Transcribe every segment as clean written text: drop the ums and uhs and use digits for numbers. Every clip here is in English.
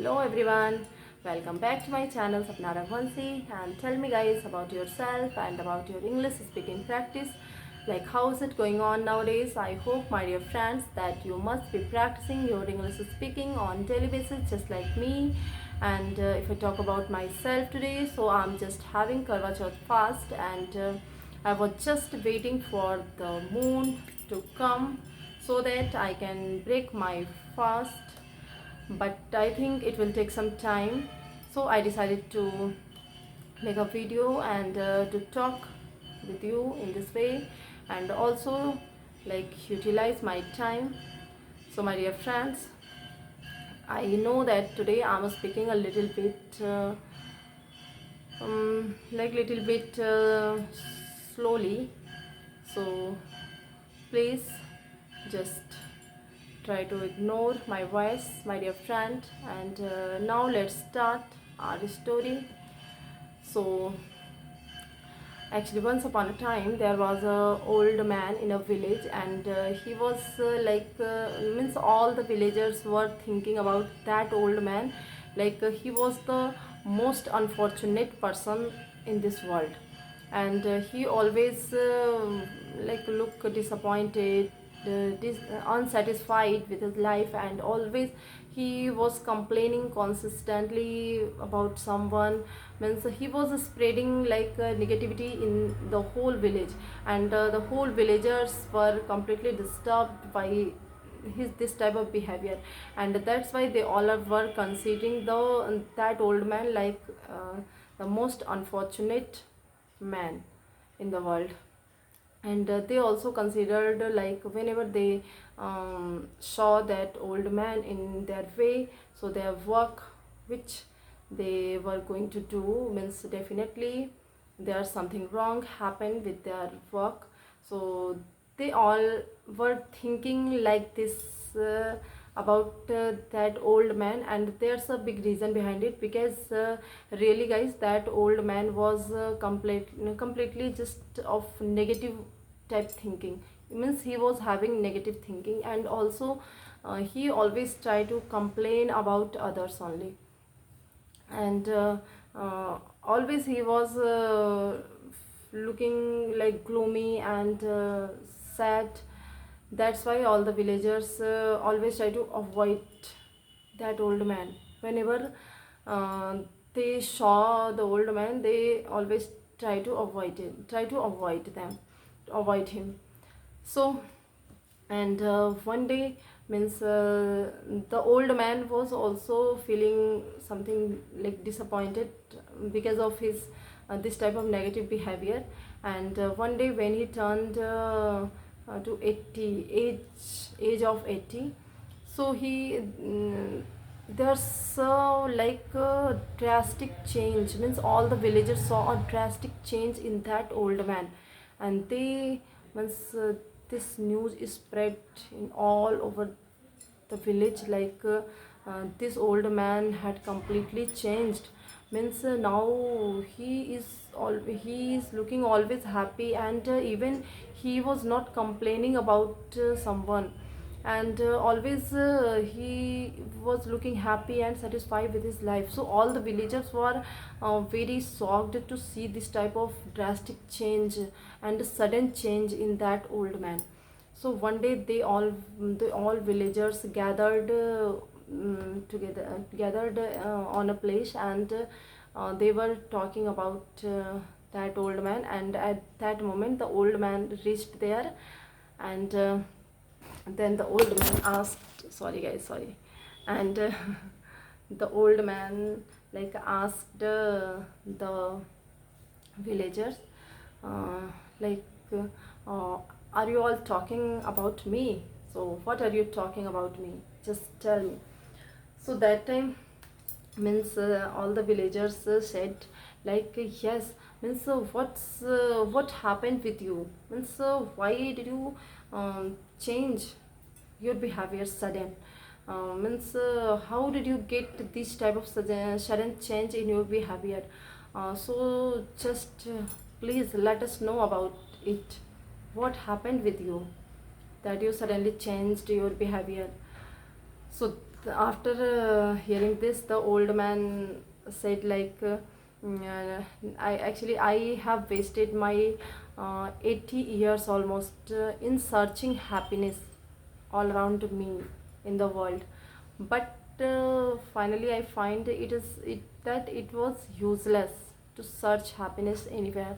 Hello everyone, welcome back to my channel Sapna Raghuvanshi, and tell me guys about yourself and about your English speaking practice. Like how is it going on nowadays? I hope my dear friends that you must be practicing your English speaking on daily basis just like me. And if I talk about myself today, so I'm just having Karwa Chauth fast, and I was just waiting for the moon to come so that I can break my fast, but I think it will take some time. So I decided to make a video and to talk with you in this way, and also like utilize my time. So my dear friends, I know that today I'm speaking a little bit little bit slowly, so please just try to ignore my voice, my dear friend. And now let's start our story. So actually, once upon a time there was a old man in a village, and he was means all the villagers were thinking about that old man, he was the most unfortunate person in this world. And he always look disappointed, unsatisfied with his life, and always he was complaining consistently about someone. Means he was spreading negativity in the whole village, and the whole villagers were completely disturbed by his this type of behavior. And that's why they all were considering that old man the most unfortunate man in the world. And they also considered, whenever they saw that old man in their way, so their work which they were going to do means definitely there's something wrong happened with their work. So they all were thinking like this about that old man, and there's a big reason behind it, because really guys, that old man was completely just of negative type thinking. It means he was having negative thinking, and also he always tried to complain about others only. And always he was looking like gloomy and sad. That's why all the villagers always try to avoid that old man. Whenever uh, they saw the old man, they always try to avoid him. So, and one day, means the old man was also feeling something like disappointed because of his this type of negative behavior. And one day when he turned to 80 age of 80, so he there's a drastic change. Means all the villagers saw a drastic change in that old man, and they once this news is spread in all over the village, this old man had completely changed. Means now he is looking always happy, and even he was not complaining about someone. And always he was looking happy and satisfied with his life. So all the villagers were very shocked to see this type of drastic change and sudden change in that old man. So one day the all villagers gathered gathered on a place, and they were talking about that old man. And at that moment the old man reached there, and then the old man asked, sorry guys, sorry. And the old man asked the villagers, uh, like uh, are you all talking about me? So what are you talking about me? Just tell me. So that time, means all the villagers said, yes. Means what happened with you? Means why did you change your behavior sudden? Means how did you get this type of sudden change in your behavior? So just please let us know about it. What happened with you that you suddenly changed your behavior? So After hearing this, the old man said like, I have wasted my 80 years almost in searching happiness all around me in the world, but finally I find that it was useless to search happiness anywhere.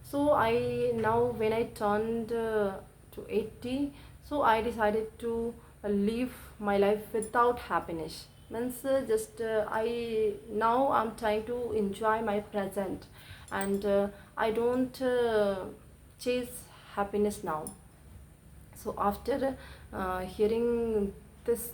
So I now when I turned to 80, so I decided to live my life without happiness. Means just I now I'm trying to enjoy my present, and I don't chase happiness now. So after hearing this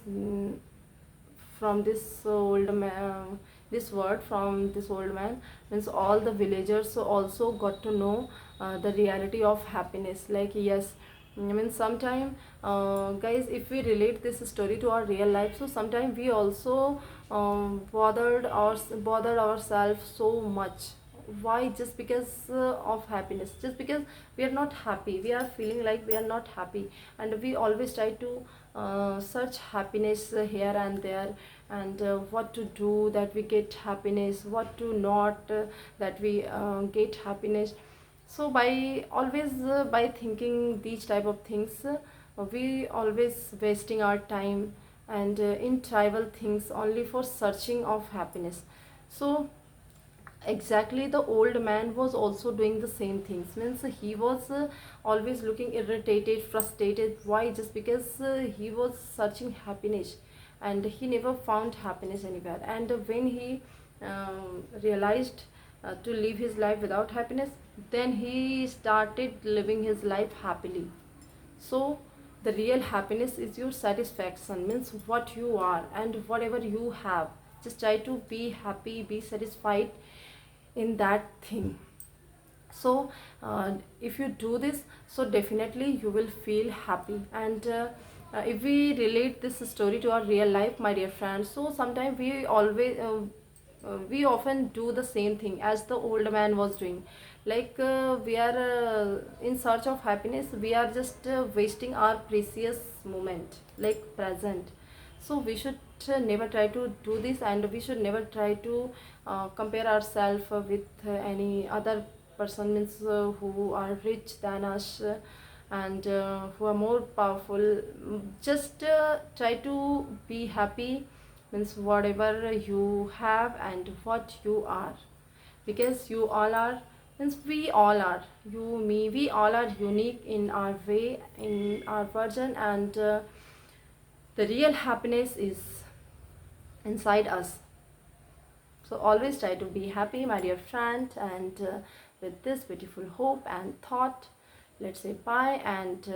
from this old man, this word from this old man, means all the villagers also got to know the reality of happiness. Like, yes, I mean sometime, guys, if we relate this story to our real life, so sometimes we also bothered ourselves so much. Why? Just because of happiness, just because we are not happy, we are feeling like we are not happy, and we always try to search happiness here and there, and what to do that we get happiness, what to not that we get happiness. So by always by thinking these type of things, we always wasting our time and in trivial things only for searching of happiness. So exactly, the old man was also doing the same things. Means he was always looking irritated, frustrated. Why? Just because he was searching happiness, and he never found happiness anywhere. And when he realized to live his life without happiness, then he started living his life happily. So the real happiness is your satisfaction, means what you are and whatever you have, just try to be happy, be satisfied in that thing. So if you do this, so definitely you will feel happy. And if we relate this story to our real life, my dear friends, so sometimes we often do the same thing as the old man was doing. Like we are in search of happiness, we are just wasting our precious moment, like present. So we should never try to do this, and we should never try to compare ourselves with any other person, means who are rich than us, and who are more powerful. Just try to be happy, means whatever you have and what you are, because you all are, means we all are, you, me, we all are unique in our way, in our version, and the real happiness is inside us. So always try to be happy, my dear friend, and with this beautiful hope and thought, let's say bye, and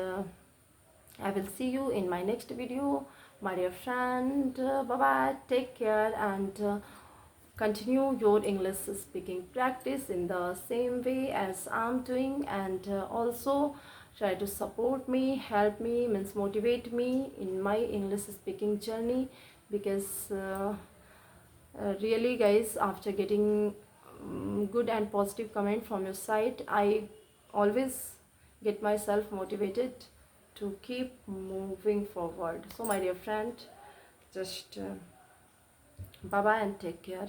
I will see you in my next video, my dear friend. Bye bye, take care, and continue your English speaking practice in the same way as I'm doing, and also try to support me, help me, means motivate me in my English speaking journey, because really, guys, after getting good and positive comment from your side, I always get myself motivated to keep moving forward. So my dear friend, just bye bye and take care.